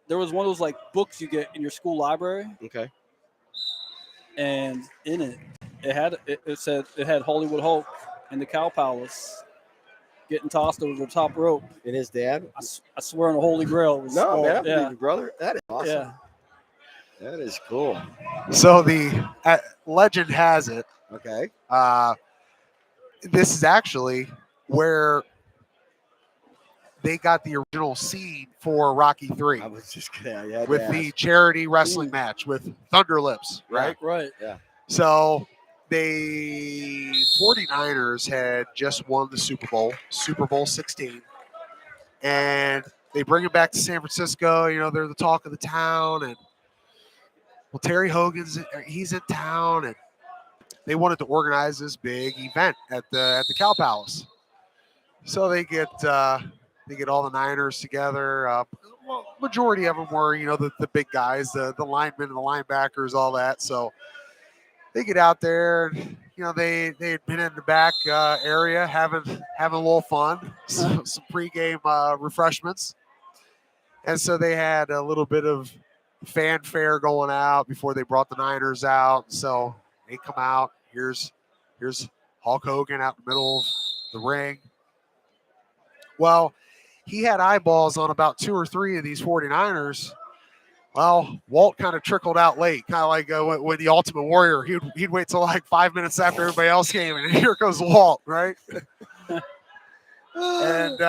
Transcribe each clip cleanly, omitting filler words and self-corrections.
there was one of those like books you get in your school library, Okay. and in it said it had Hollywood Hulk and the Cow Palace getting tossed over the top rope. And his dad? I swear on the Holy Grail. It was No, man, I believe yeah, you, brother. That is awesome. yeah. That is cool. So the legend has it, Okay. this is actually where they got the original scene for Rocky 3 I was just gonna yeah, with the charity wrestling match with Thunder Lips, right? Right. Yeah. So the 49ers had just won the Super Bowl 16, and they bring it back to San Francisco. You know, they're the talk of the town, and well, Terry he's in town, and they wanted to organize this big event at the Cow Palace. So they get all the Niners together. Well, majority of them were, you know, the big guys, the linemen and the linebackers, all that. So they get out there, and, you know, they had been in the back area having a little fun, some pregame refreshments, and so they had a little bit of fanfare going out before they brought the Niners out. So they come out. Here's Hulk Hogan out in the middle of the ring. Well, he had eyeballs on about 2 or 3 of these 49ers. Well, Walt kind of trickled out late, kind of like when the Ultimate Warrior. He'd wait till like 5 minutes after everybody else came, and here goes Walt, right? And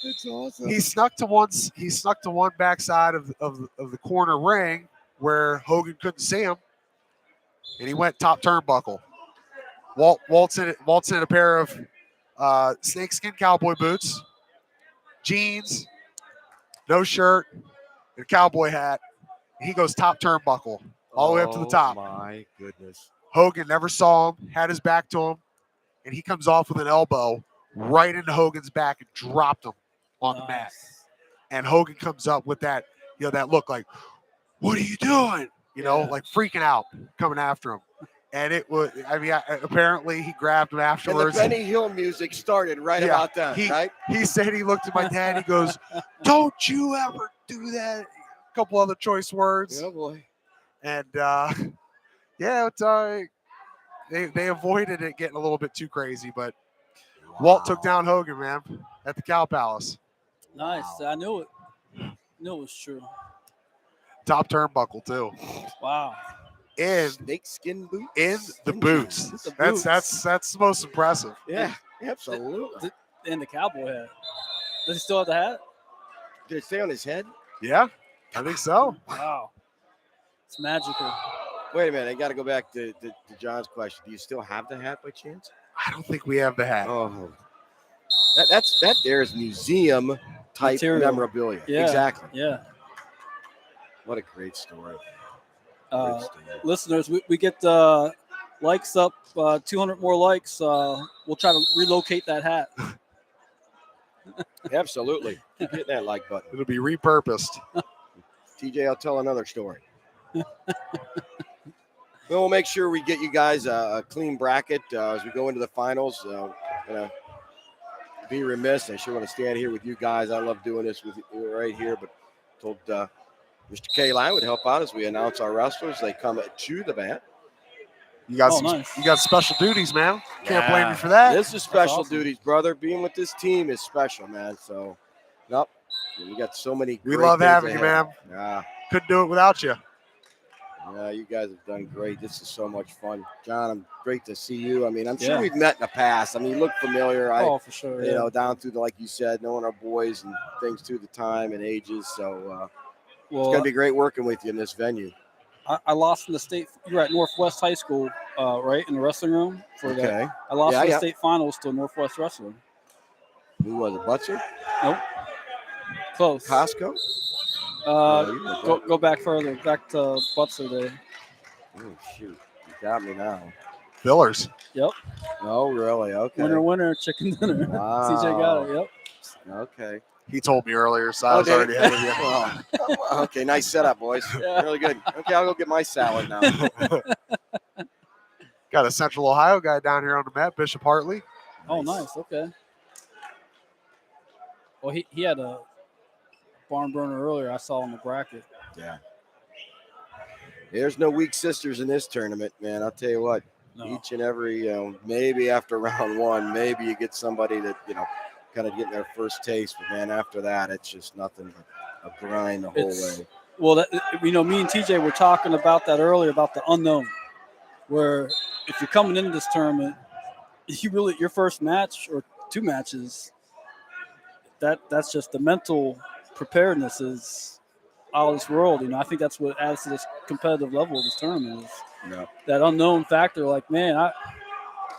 It's awesome. he snuck to one backside of the corner ring where Hogan couldn't see him, and he went top turnbuckle. Walt's in a pair of snakeskin cowboy boots, jeans, no shirt, and a cowboy hat. He goes top turnbuckle all the way up to the top. Oh my goodness. Hogan never saw him, had his back to him, and he comes off with an elbow right into Hogan's back and dropped him on the mat. And Hogan comes up with that, you know, that look like, "What are you doing?" You know, like freaking out, coming after him. And it was, I mean, apparently he grabbed him afterwards. And the Benny Hill music started right about then, right? He said he looked at my dad. He goes, "Don't you ever do that." A couple other choice words. Oh boy. And yeah, they avoided it getting a little bit too crazy, but Walt took down Hogan, man, at the Cow Palace. Nice. I knew it. Knew it was true. Top turnbuckle too. Wow. In snakeskin boots. In the boots. That's the most impressive. Yeah, absolutely. And the cowboy hat. Does he still have the hat? Did it stay on his head? Yeah, I think so. Wow. It's magical. Wait a minute. I got to go back to John's question. Do you still have the hat by chance? I don't think we have the hat. Oh, that there is museum type memorabilia. Yeah, exactly. Yeah. What a great story. Listeners, we get likes up, 200 more likes. We'll try to relocate that hat. Absolutely. Keep hitting that like button. It'll be repurposed. TJ, I'll tell another story. We'll make sure we get you guys a clean bracket as we go into the finals. Be remiss. I sure want to stand here with you guys. I love doing this with you right here, but told Mr. K-Line would help out as we announce our wrestlers. They come to the mat. You got you got special duties, man. Can't blame you for that. This is special duties, brother. Being with this team is special, man. So, nope. We got so many. We love having you, man. Yeah. Couldn't do it without you. Yeah, you guys have done great. This is so much fun. John, I'm great to see you. I mean, I'm sure we've met in the past. I mean, you look familiar. For sure. You know, down through like you said, knowing our boys and things through the time and ages. So, it's going to be great working with you in this venue. I lost in the state. You're at Northwest High School, right, in the wrestling room for that. I lost in the state finals to Northwest Wrestling. Who was it, Butzer? Nope. Close. Costco? Go back further, back to Butzer Day. Oh, shoot. You got me now. Fillers. Yep. Oh, really? Okay. Winner, chicken dinner. Wow. CJ got it, yep. Okay. He told me earlier, so I was already ahead of you. Oh, okay, nice setup, boys. Yeah. Really good. Okay, I'll go get my salad now. Got a Central Ohio guy down here on the mat, Bishop Hartley. Oh, nice. Okay. Well, he had a barn burner earlier I saw in the bracket. Yeah. There's no weak sisters in this tournament, man. I'll tell you what. No. Each and every, maybe after round one, maybe you get somebody that, kind of getting their first taste. But, man, after that, it's just nothing but a grind the whole way. Well, me and TJ were talking about that earlier, about the unknown, where if you're coming into this tournament, your first match or 2 matches, that's just the mental preparedness is out of this world. I think that's what adds to this competitive level of this tournament is that unknown factor. Like, man, I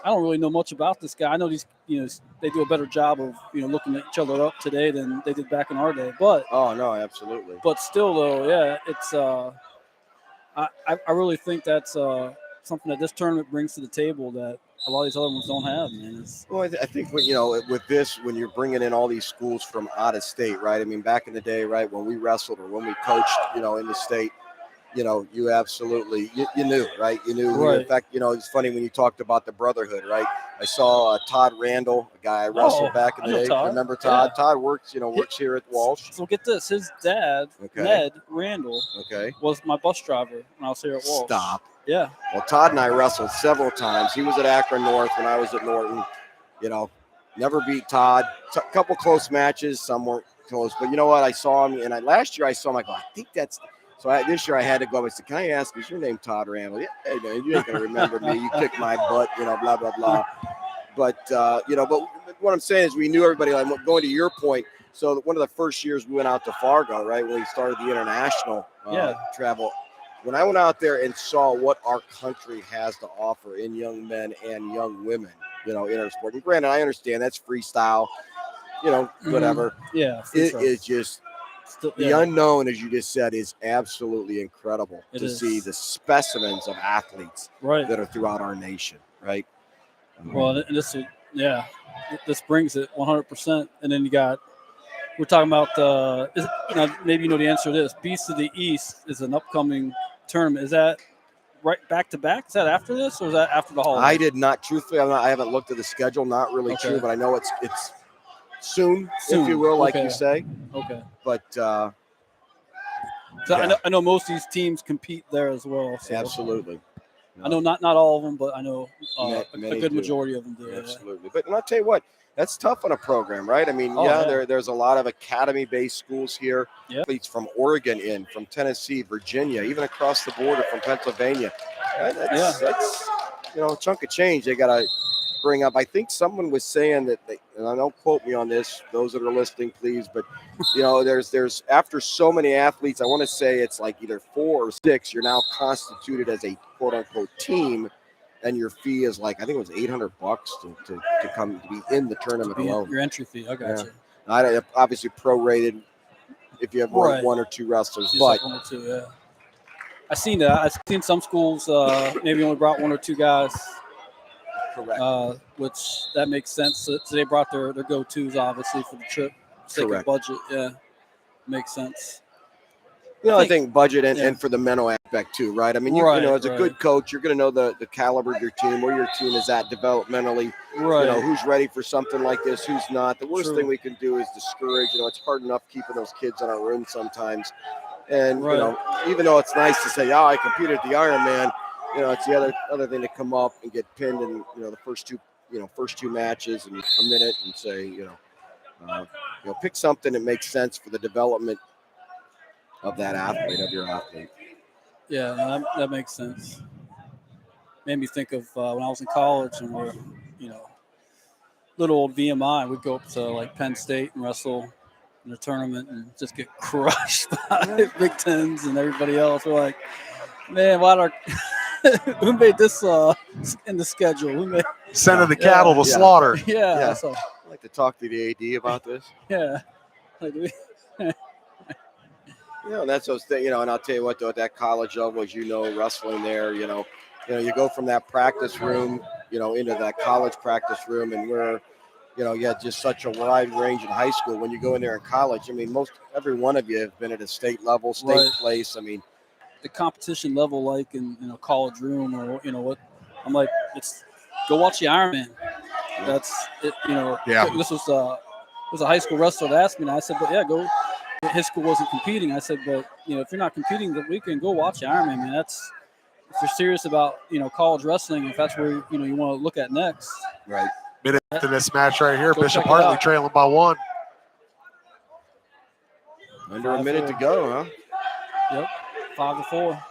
don't really know much about this guy. I know these, they do a better job of, looking at each other up today than they did back in our day. But oh no, absolutely. But still, though, yeah, it's I really think that's something that this tournament brings to the table that a lot of these other ones don't have, man. Well, I think with this, when you're bringing in all these schools from out of state, right? I mean, back in the day, right, when we wrestled or when we coached, in the state, you absolutely you knew, right? You knew. Right. In fact, it's funny when you talked about the brotherhood, right? I saw Todd Randall, a guy I wrestled back in the day. Todd. Remember Todd? Yeah. Todd works here at Walsh. So get this: his dad, Ned Randall, was my bus driver when I was here at Walsh. Stop. Yeah. Well, Todd and I wrestled several times. He was at Akron North when I was at Norton. Never beat Todd. A couple close matches, some weren't close. But you know what? I saw him, and last year I saw him. I go, I think that's. So this year I had to go. I said, "Can I ask? Is your name Todd Randall?" Yeah, hey, man, you ain't gonna remember me. You kicked my butt, blah blah blah. But but what I'm saying is we knew everybody. Like going to your point. So one of the first years we went out to Fargo, right when we started the international travel. When I went out there and saw what our country has to offer in young men and young women, in our sport. And granted, I understand that's freestyle, whatever. Yeah, it is just the unknown, as you just said, is absolutely incredible see the specimens of athletes that are throughout our nation, right? Well, and this brings it 100%. And then we're talking about maybe the answer to this. Beast of the East is an upcoming tournament. Is that right back to back? Is that after this or is that after the holiday? I did not. Truthfully, I haven't looked at the schedule. Not really sure, but I know it's soon, if you will, like you say. Okay. But I know most of these teams compete there as well. So. Absolutely. No. I know not all of them, but I know a good majority of them do. Absolutely. But I'll tell you what, that's tough on a program, right? I mean, there's a lot of academy-based schools here. Yeah. Athletes from Oregon from Tennessee, Virginia, even across the border from Pennsylvania. That's a chunk of change they got to bring up. I think someone was saying that and I don't quote me on this, those that are listening, please, but there's after so many athletes, I want to say it's like either 4 or 6, you're now constituted as a quote unquote team, and your fee is like, I think it was $800 to come to be in the tournament alone. Your entry fee, I got you. Obviously prorated if you have one or two wrestlers, but 1 or 2, I've seen that. I've seen some schools maybe only brought 1 or 2 guys. Correct. Which that makes sense. So they brought their go-tos obviously for the trip. Sake of budget, makes sense. I think budget and for the mental aspect too, right? I mean, as a good coach, you're going to know the caliber of your team, where your team is at developmentally. Right. Who's ready for something like this, who's not. The worst thing we can do is discourage. It's hard enough keeping those kids in our room sometimes. And even though it's nice to say, I competed at the Ironman. It's the other thing to come up and get pinned in, the first two matches and a minute and say, pick something that makes sense for the development of that athlete, of your athlete. Yeah, that makes sense. Made me think of when I was in college and we're, little old VMI, we'd go up to like Penn State and wrestle in a tournament and just get crushed by Big Tens and everybody else. We're like, man, who made this in the schedule? Who made sending the cattle to slaughter? Yeah. So, I'd like to talk to the AD about this. That's those things. And I'll tell you what, though, at that college level, as wrestling there, you go from that practice room, into that college practice room, and where, you had just such a wide range in high school. When you go in there in college, I mean, every one of you have been at a state level, state place. I mean. The competition level, like in a college room, or what I'm like, it's go watch the Ironman. That's it. This was a high school wrestler that asked me, and I said, but go his school wasn't competing. I said, but if you're not competing the weekend, go watch Ironman, man. That's if you're serious about college wrestling, if that's where you want to look at next. Right. Minute to this match right here. Go Bishop check it Hartley out. trailing by 1. Under a minute to go, huh? Yep, 5-4.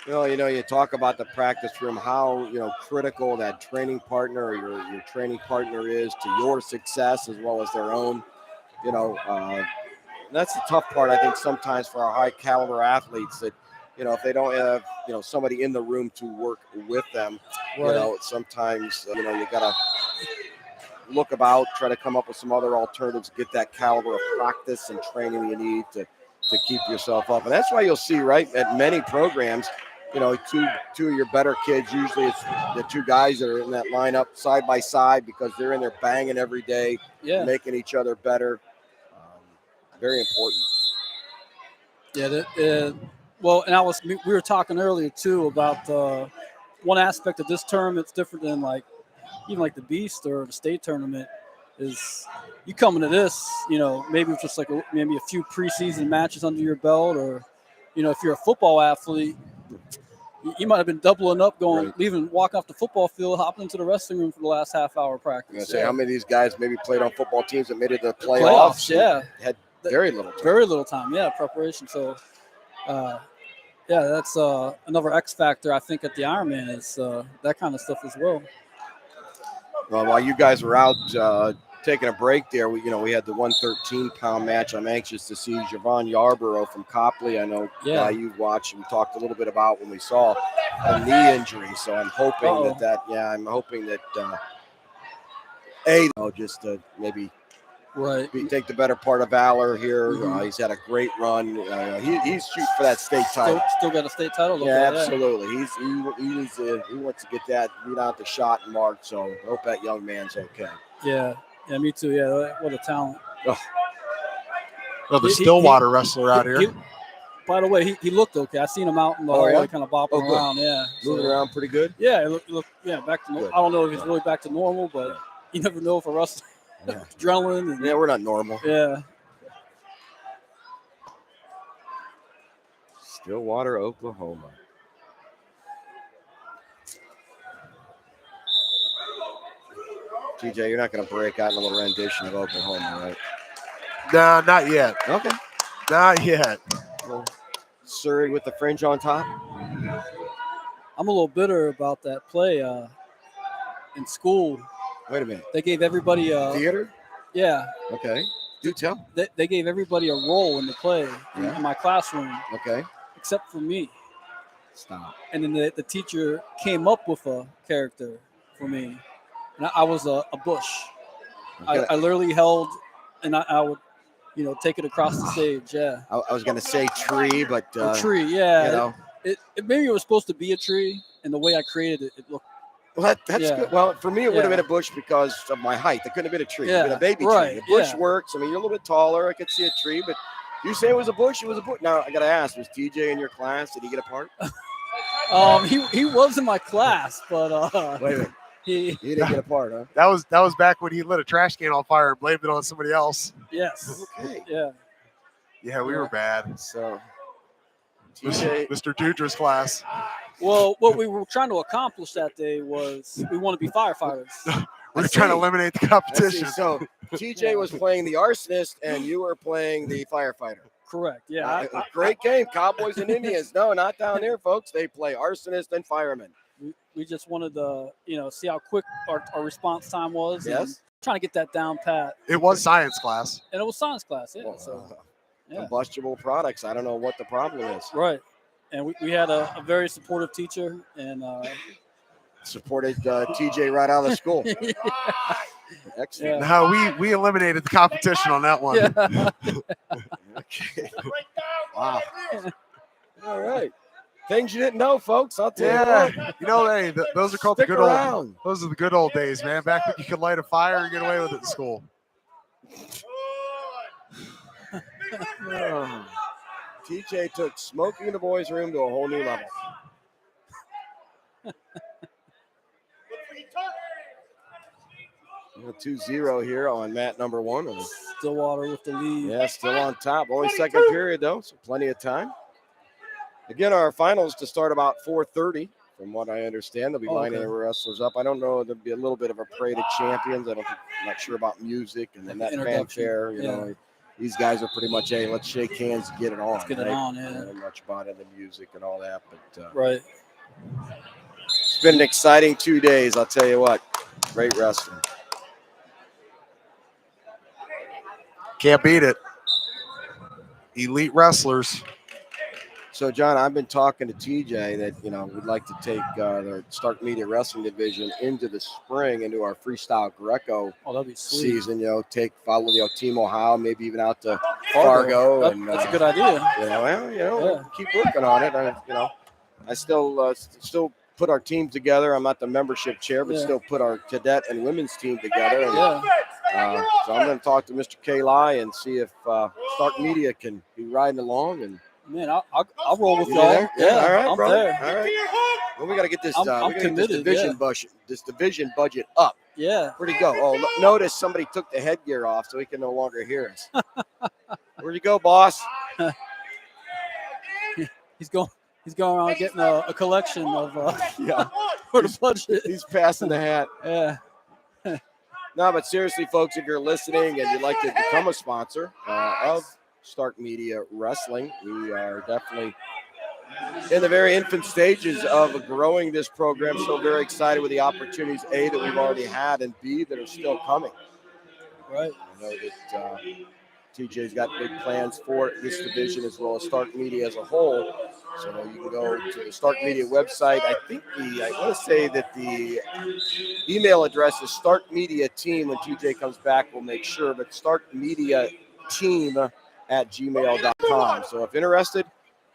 You talk about the practice room, how critical that training partner or your training partner is to your success as well as their own. That's the tough part, I think, sometimes for our high caliber athletes that, if they don't have, somebody in the room to work with them, Right. sometimes, you got to look about, try to come up with some other alternatives, get that caliber of practice and training you need to keep yourself up. And that's why you'll see, right, at many programs, two of your better kids, usually it's the two guys that are in that lineup side by side because they're in there banging every day, making each other better. Very important. Yeah. Well, and we were talking earlier too about one aspect of this tournament's different than even like the Beast or the state tournament is you come into this, maybe with just maybe a few preseason matches under your belt, or if you're a football athlete, you might have been doubling up, walking off the football field, hopping into the wrestling room for the last half hour of practice. I'm gonna say how many of these guys maybe played on football teams that made it to the playoffs? Had very little time. Preparation. So, that's another X factor I think at the Ironman is that kind of stuff as well. Well, while you guys were out taking a break there, we had the 113-pound match. I'm anxious to see Javon Yarborough from Copley. I know you watched and we talked a little bit about when we saw a knee injury. So I'm hoping I'm hoping that just maybe take the better part of valor here. Mm-hmm. He's had a great run. He's shooting for that state title. Still got a state title. Yeah, absolutely. He wants to get that read out the shot mark. So I hope that young man's okay. Yeah, me too. Yeah, what a talent. Well, the Stillwater wrestler out here. By the way, he looked okay. I seen him out in the hallway, kind of bopping around. Yeah, moving around pretty good. Yeah, it looked back to. I don't know if he's really back to normal, but you never know if a wrestler. Adrenaline. We're not normal. Yeah. Stillwater, Oklahoma. TJ, you're not going to break out in a little rendition of Oklahoma, right? No, not yet. Okay. Not yet. Well, Surrey with the fringe on top. I'm a little bitter about that play in school. Wait a minute. They gave everybody theater? Yeah. Okay. Do tell. They gave everybody a role in the play in my classroom. Okay. Except for me. Stop. And then the teacher came up with a character for me. And I was a bush. Okay. I literally held, and I would, take it across the stage. Yeah. I was going to say tree, but a tree. Yeah. It maybe it was supposed to be a tree, and the way I created it, it looked. Well, that's good. Well, for me, it would have been a bush because of my height. It couldn't have been a tree. It would have been a baby tree. A bush works. I mean, you're a little bit taller. I could see a tree, but you say it was a bush. It was a bush. Now, I got to ask, was TJ in your class? Did he get a part? He was in my class, but wait a minute. He didn't get a part, huh? That was back when he lit a trash can on fire and blamed it on somebody else. Yes. Okay. Yeah. Yeah, we were bad. So, TJ, Mr. Dudra's class. Well, what we were trying to accomplish that day was we want to be firefighters. We're trying to eliminate the competition. So TJ was playing the arsonist and you were playing the firefighter. Correct. Yeah. Great game, Cowboys and Indians. No, not down there, folks. They play arsonist and fireman. We just wanted to, see how quick our response time was. Yes. Trying to get that down pat. It was science class. And it was science class. Yeah. Combustible products. I don't know what the problem is. Right. And we had a very supportive teacher and supported TJ right out of school. Yeah. Excellent. Yeah. No, we eliminated the competition on that one. Yeah. Okay. Wow. All right. Things you didn't know, folks. I'll tell you what. Hey, those are called Stick the good around. old. Those are the good old days, man. Back when you could light a fire and get away with it in school. TJ took smoking in the boys' room to a whole new level. A 2-0 here on mat number 1. Stillwater with the lead. Yeah, still on top. Only second period, though, so plenty of time. Again, our finals to start about 4:30, from what I understand. They'll be lining the wrestlers up. I don't know. There'll be a little bit of a parade of champions. I'm not sure about music and then that fanfare. You know, these guys are pretty much, hey, let's shake hands and get it on. Let's get it on, yeah. Not much about it, the music and all that. But right. It's been an exciting 2 days, I'll tell you what. Great wrestling. Can't beat it. Elite wrestlers. So, John, I've been talking to TJ that, you know, we'd like to take the Stark Media Wrestling Division into the spring, into our freestyle Greco that'd be sweet. season, you know, follow the Team Ohio, maybe even out to Fargo. That's a good idea. You know, well, you know, keep working on it. You know, I still put our team together. I'm not the membership chair, but still put our cadet and women's team together. And, so I'm going to talk to Mr. K-Lai and see if Stark Media can be riding along. And man, I'll roll with y'all. Yeah, all right, I'm brother. there. All right. Well, we got to get this. I'm committed. This division budget up. Yeah. Where'd he go? Oh, notice somebody took the headgear off, so he can no longer hear us. Where'd you go, boss? He's going around getting a collection of for the budget. He's passing the hat. Yeah. No, but seriously, folks, if you're listening and you'd like to become a sponsor of Stark Media Wrestling, we are definitely in the very infant stages of growing this program. So very excited with the opportunities, A, that we've already had, and B, that are still coming. Right. I know that TJ's got big plans for this division as well as Stark Media as a whole. So you can go to the Stark Media website. I think I want to say that the email address is Stark Media Team. When TJ comes back, we'll make sure. But Stark Media Team at gmail.com. So if interested,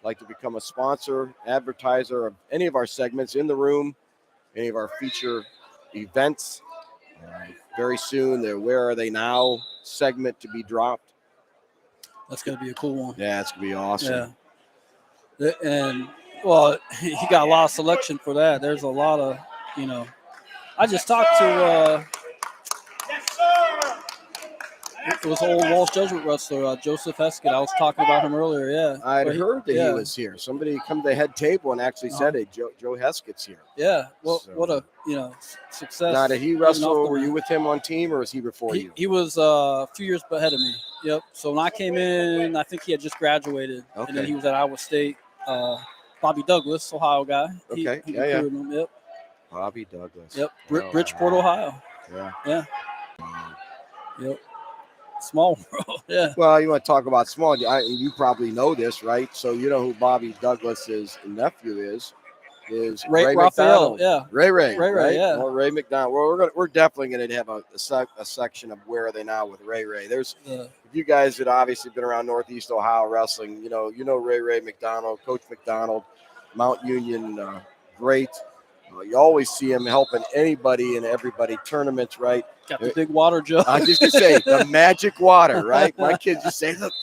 like to become a sponsor, advertiser of any of our segments in the room, any of our feature events, very soon, the Where Are They Now segment to be dropped. That's going to be a cool one. Yeah, it's going to be awesome. Yeah. And, well, he got a lot of selection for that. There's a lot of, you know. I just talked to it was old Walsh Jesuit wrestler, Joseph Heskett. I was talking about him earlier, yeah. I'd heard that he was here. Somebody come to the head table and actually said, hey, Joe Heskett's here. Yeah, well, so, what a, success. Now, did he wrestle? Were you with him on team, or was he before you? He was a few years ahead of me. Yep. So when I came in, I think he had just graduated. Okay. And then he was at Iowa State. Bobby Douglas, Ohio guy. Okay, he recruited him. Yep. Bobby Douglas. Yep. Bridgeport, Ohio. Yeah. Yep. Small world, yeah. Well, you want to talk about small. You probably know this, right? So you know who Bobby Douglas's nephew is Ray Raphael, McDonald. Yeah. Ray, right? Yeah. Well, Ray McDonald. Well, we're definitely going to have a section of Where Are They Now with Ray. There's if you guys that obviously been around Northeast Ohio wrestling, you know Ray McDonald, Coach McDonald, Mount Union, great. You always see him helping anybody and everybody tournaments, right? Got the big water jug. I just say the magic water, right? My kids just say, "Look,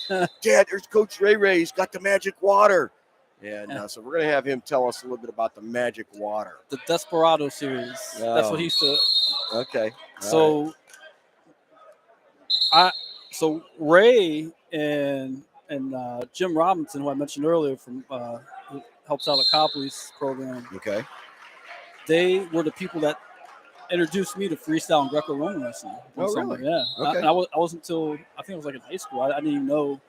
Dad, there's Coach Ray. He's got the magic water." And so we're going to have him tell us a little bit about the magic water. The Desperado series. Oh. That's what he used to. Okay. So, so Ray and Jim Robinson, who I mentioned earlier, from who helps out at Copley's program. Okay. They were the people that introduced me to freestyle and Greco-Roman wrestling. Oh, really? Yeah. Okay. I wasn't until I think I was like in high school. I didn't even know.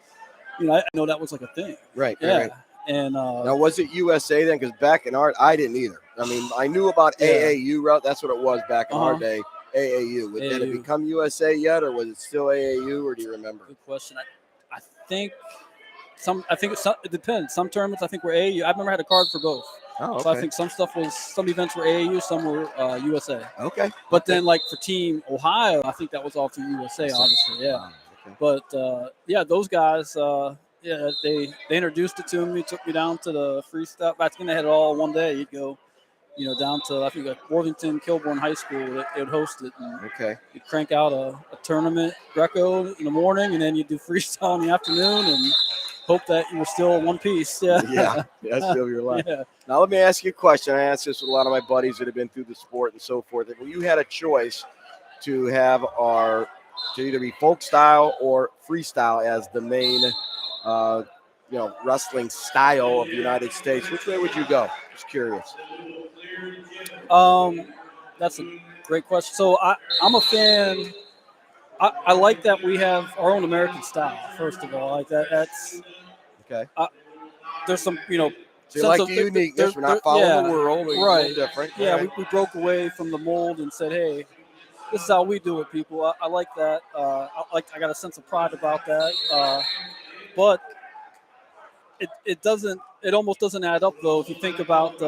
I know that was like a thing. Right. Yeah. Right. And now, was it USA then? Because back in I didn't either. I mean, I knew about AAU route. That's what it was back in our day. AAU. Did it become USA yet, or was it still AAU, or do you remember? Good question. I think it depends. Some tournaments I think were AAU. I remember I had a card for both. Oh, okay. So I think some events were AAU, some were USA. Okay. But then, like for Team Ohio, I think that was all through USA, obviously. Yeah. Okay. But those guys, they introduced it to me, took me down to the freestyle. Back then they had it all one day. You'd go, down to I think like Worthington Kilbourne High School. They would host it. And you'd crank out a tournament Greco in the morning, and then you'd do freestyle in the afternoon, and hope that you were still one piece. Yeah. Yeah, that's still your life. Yeah. Now, let me ask you a question. I asked this with a lot of my buddies that have been through the sport and so forth. If you had a choice to have to either be folk style or freestyle as the main, wrestling style of the United States, which way would you go? Just curious. That's a great question. So I'm a fan. I like that we have our own American style. First of all, like that. That's Okay. there's some So you like the uniqueness. We're not following the world. We're a little different. Yeah, Right. we broke away from the mold and said, hey, this is how we do it, people. I like that. I got a sense of pride about that. But it almost doesn't add up though if you think about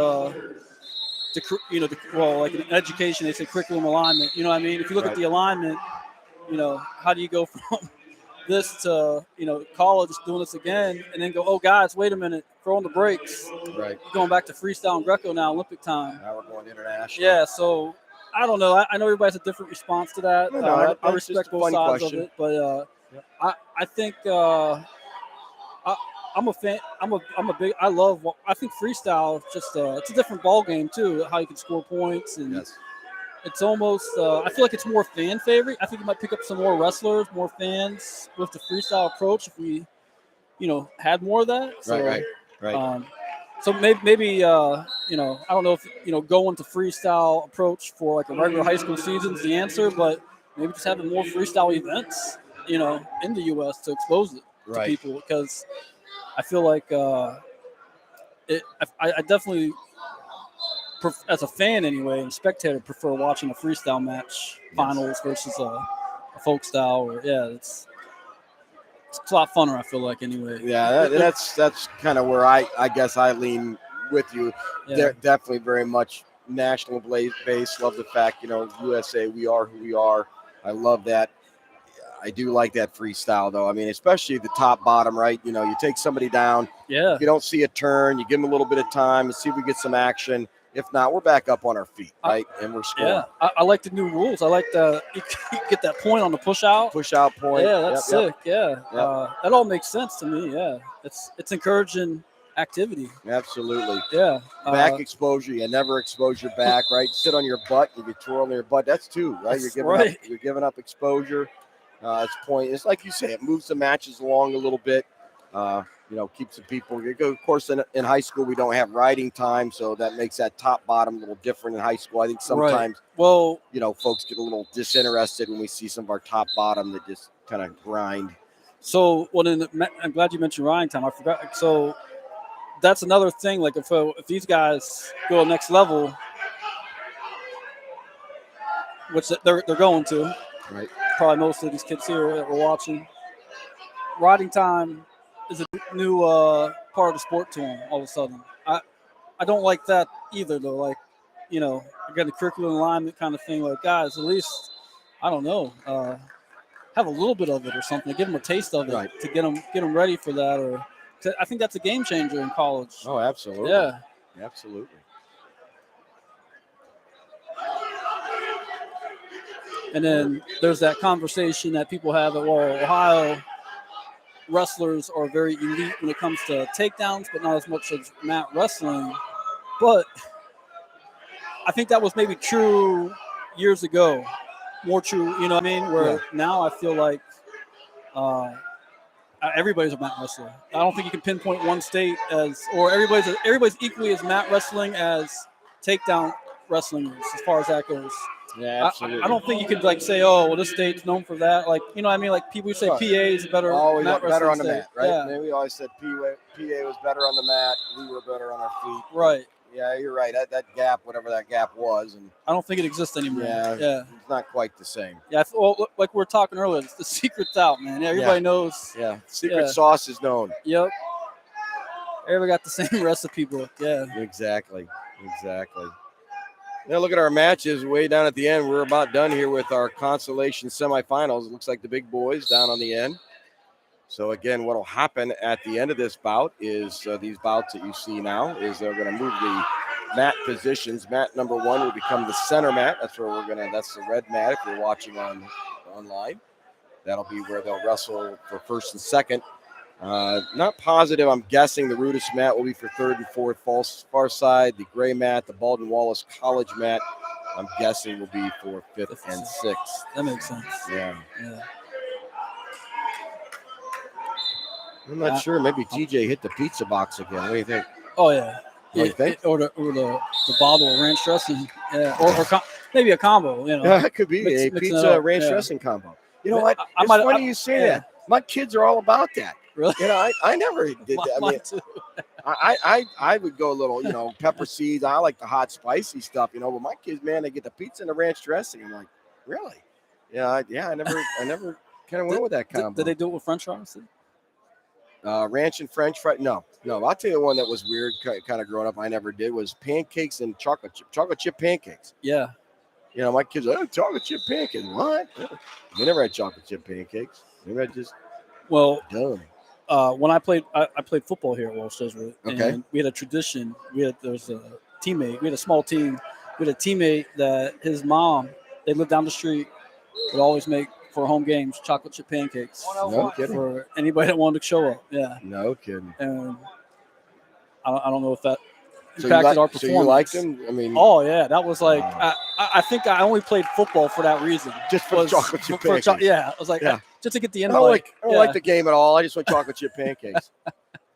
like in education they say curriculum alignment. You know what I mean? If you look at the alignment, how do you go from this to college doing this again and then go, oh guys, wait a minute, throwing the brakes. Right. Going back to freestyle and Greco now, Olympic time. Now we're going international. Yeah, so I don't know. I know everybody has a different response to that. I respect both sides of it, but I think I'm a fan. I think freestyle is just it's a different ball game too. How you can score points and it's almost. I feel like it's more fan favorite. I think you might pick up some more wrestlers, more fans with the freestyle approach if we, had more of that. So, right. So maybe I don't know if going to freestyle approach for like a regular high school season is the answer, but maybe just having more freestyle events, in the U.S. to expose it to people because I feel like I definitely, as a fan anyway, and spectator, prefer watching a freestyle match finals versus a folk style. It's a lot funner, I feel like, anyway. Yeah, that's kind of where I guess I lean with you. They're definitely very much national based. Love the fact, USA, we are who we are. I love that. I do like that freestyle, though. I mean, especially the top bottom, right? You take somebody down. Yeah. If you don't see a turn, you give them a little bit of time and see if we get some action. If not, we're back up on our feet, right? And we're scoring. Yeah, I like the new rules. I like you get that point on the push out. Push out point. Yeah, that's sick. Yep. Yeah, that all makes sense to me. Yeah, it's encouraging activity. Absolutely. Yeah. Back exposure. You never expose your back, right? Sit on your butt. You get twirl on your butt. That's two, right? You're giving up exposure. It's point. It's like you say. It moves the matches along a little bit. Keeps the people. Of course, in high school we don't have riding time, so that makes that top bottom a little different in high school. I think sometimes, folks get a little disinterested when we see some of our top bottom that just kind of grind. So, I'm glad you mentioned riding time. I forgot. So, that's another thing. Like if these guys go next level, which they're going to, right? Probably most of these kids here that we're watching, riding time is a new part of the sport to them all of a sudden. I don't like that either, though. Like, again, the curriculum alignment kind of thing. Like, guys, at least, I don't know, have a little bit of it or something. Give them a taste of it to get them ready for that. Or I think that's a game changer in college. Oh, absolutely. Yeah. Absolutely. And then there's that conversation that people have that, Ohio wrestlers are very elite when it comes to takedowns, but not as much as mat wrestling. But I think that was maybe true years ago, more true, you know what I mean? Where now I feel like everybody's a mat wrestler. I don't think you can pinpoint one state or everybody's equally as mat wrestling as takedown wrestling is, as far as that goes. Yeah, absolutely. I don't think you could this state's known for that. Like, you know what I mean? Like people say PA is better. Always mat better on the state. mat, right? Yeah. And we always said PA was better on the mat. We were better on our feet. Right. Yeah, you're right. That gap, whatever that gap was, and I don't think it exists anymore. Yeah. It's not quite the same. Yeah. Like we were talking earlier, the secret's out, man. Everybody knows. Yeah. Secret sauce is known. Yep. Everybody got the same recipe book. Yeah. Exactly. Now look at our matches way down at the end. We're about done here with our consolation semifinals. It looks like the big boys down on the end. So again, what will happen at the end of this bout is these bouts that you see now is they're going to move the mat positions. Mat number 1 will become the center mat. That's where that's the red mat if you're watching online. That'll be where they'll wrestle for first and second. Not positive. I'm guessing the Rudis mat will be for third and fourth. Far side, the gray mat, the Baldwin Wallace College mat, I'm guessing will be for fifth and sixth. That makes sense. Yeah. Yeah. I'm not sure. Maybe TJ hit the pizza box again. What do you think? Oh yeah. Oh, you think? Or the bottle of ranch dressing. Yeah. Or maybe a combo. You know. Yeah, it could be a pizza ranch dressing combo. You know what? It's funny you say that. My kids are all about that. Really? You know, I never did that. Mine too. I would go a little, pepper seeds. I like the hot, spicy stuff, but my kids, man, they get the pizza and the ranch dressing. I'm like, really? Yeah, I never kind of went with that combo. Did they do it with French fries? Ranch and French fries? No. I'll tell you one that was weird, kind of growing up. I never did was pancakes and chocolate chip pancakes. Yeah. My kids, chocolate chip pancakes. What? They never had chocolate chip pancakes. Maybe I just dumb. When I played football here at Walsh Jesuit, okay. And we had a tradition. There was a teammate. We had a small team. We had a teammate that his mom, they lived down the street, would always make for home games chocolate chip pancakes. No kidding. For anybody that wanted to show up. Yeah. No kidding. And I don't know if that impacted our performance. So you liked him? I mean, oh yeah, that was like I think I only played football for that reason. Just for chocolate chip pancakes. Yeah, I was like, just to get the invite. I don't like the game at all. I just want chocolate chip pancakes.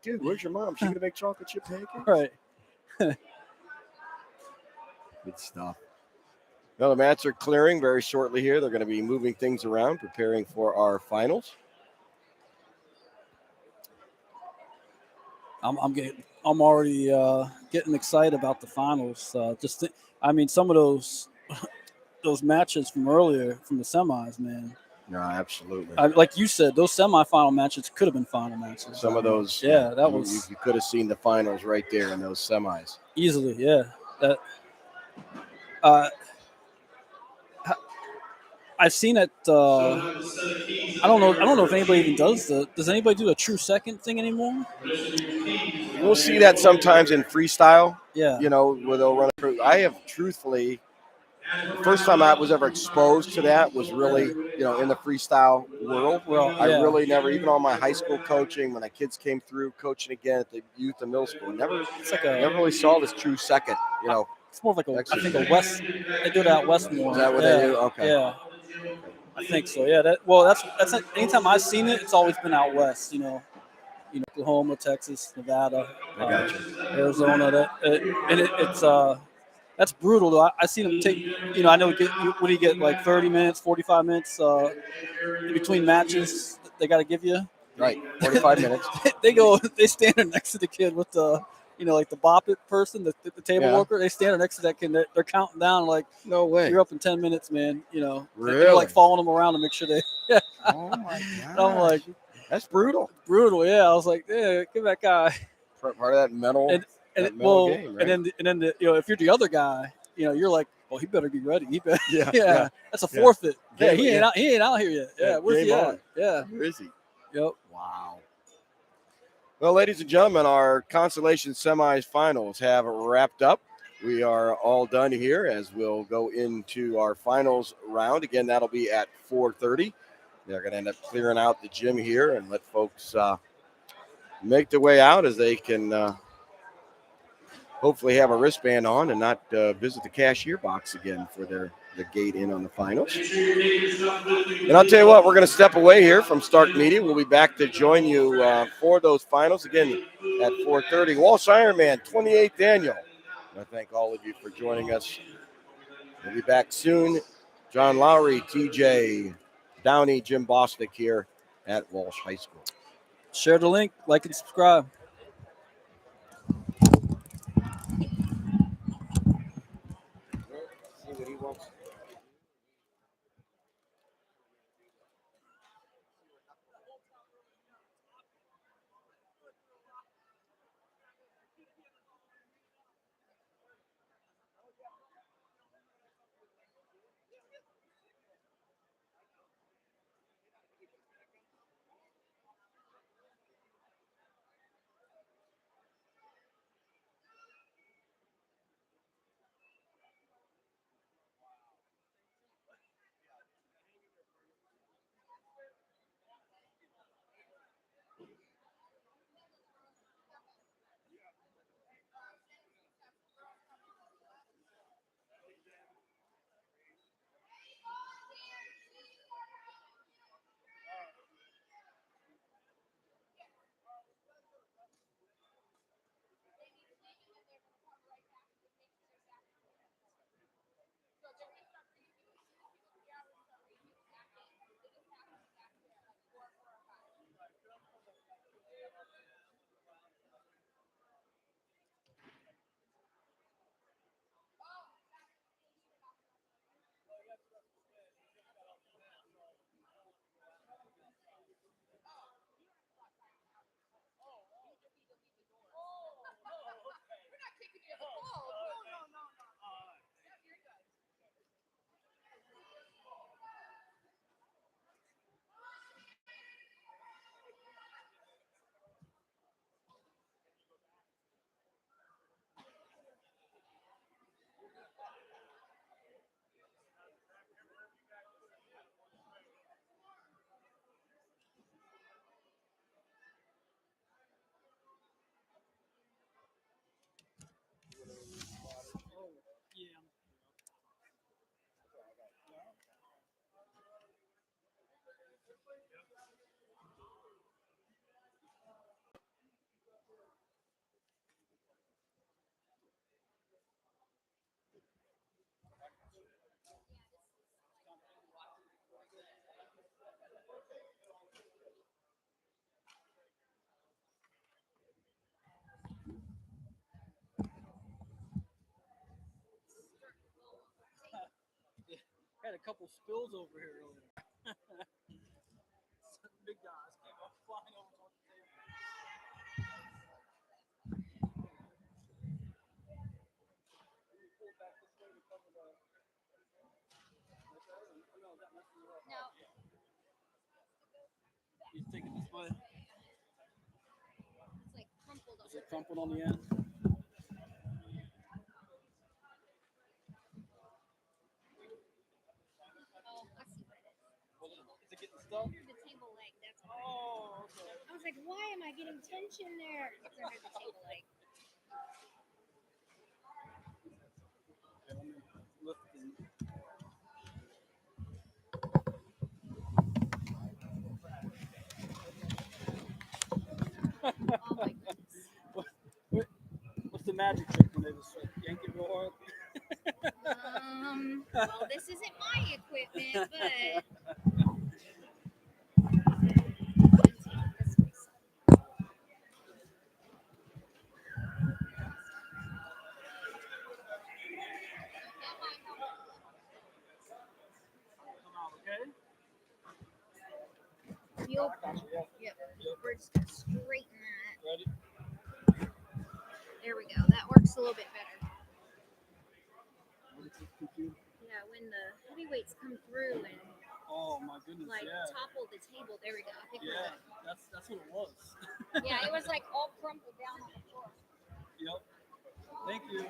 Dude, where's your mom? She gonna make chocolate chip pancakes? Right. Good stuff. Well, the mats are clearing very shortly here. They're going to be moving things around, preparing for our finals. I'm already getting excited about the finals. Some of those matches from earlier from the semis, man. No, absolutely. Like you said, those semifinal matches could have been final matches. Some of those, you could have seen the finals right there in those semis easily. Yeah, that. I've seen it. I don't know if anybody even does anybody do a true second thing anymore? We'll see that sometimes in freestyle. Yeah. Where they'll run through. I have truthfully, the first time I was ever exposed to that was really, in the freestyle world. Well, I really never, even on my high school coaching, when my kids came through coaching again at the youth and middle school, never really saw this true second, It's more of like I think a West. They do it out West more. Is that what they do? Okay. Yeah. I think so. Yeah. That's anytime I've seen it, it's always been out West. Oklahoma, Texas, Nevada, Arizona. It's that's brutal. Though I seen them take. I know what do you get like 30 minutes, 45 minutes in between matches. They got to give you. Right, 45 minutes. They stand there next to the kid with the. Like the bop it person, the table worker, they stand next to that kid. They're counting down like, no way, you're up in 10 minutes, man. Really? They're like following them around to make sure they. Oh my god! I'm like, that's brutal. Brutal, yeah. I was like, yeah, give that guy. Part of that mental. Game, right? and then if you're the other guy, you're like, well, he better be ready. He better. Yeah. That's a forfeit. Yeah, he ain't out here yet. Yeah, where's he at? Yeah, where is he? Yep. Wow. Well, ladies and gentlemen, our Consolation semifinals have wrapped up. We are all done here as we'll go into our finals round. Again, that'll be at 4:30. They're going to end up clearing out the gym here and let folks make their way out as they can hopefully have a wristband on and not visit the cashier box again for the gate in on the finals. And I'll tell you what, we're going to step away here from Stark Media. We'll be back to join you for those finals again at 4:30. Walsh Ironman 28th annual. And I thank all of you for joining us. We'll be back soon. John Lowery, TJ Downey, Jim Bostic here at Walsh High School. Share the link, like and subscribe. See what he wants. Had a couple spills over here earlier. Big guys came up flying over towards the table. Pull back this way to cover the. No, that messed you up. No. He's taking this way. It's like crumpled on Is it crumpled on the end? Oh, I see what it is. Is it getting stuck? Under the table leg, that's why. Oh, okay. I was like, why am I getting tension there? It's under the table leg. Okay, let me lift the. Oh my goodness. What's the magic trick when they just yank it real hard? Well, this isn't my equipment, but. This way, son. Come on, okay? You'll, I got you, yeah. yep. We're just gonna straighten that. Ready? There we go. That works a little bit better. Yeah, when the heavyweights come through and Oh my goodness, like yeah. topple the table. There we go. I think we're Yeah, good. that's what it was. Yeah, it was like all crumpled down on the floor. Yep. Thank you.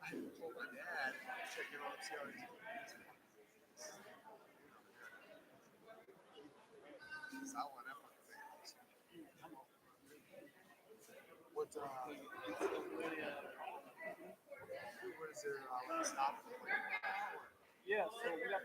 I had told my dad, check it out, see how he's doing. I want that fucking thing. What is there, stop? Yeah, so we got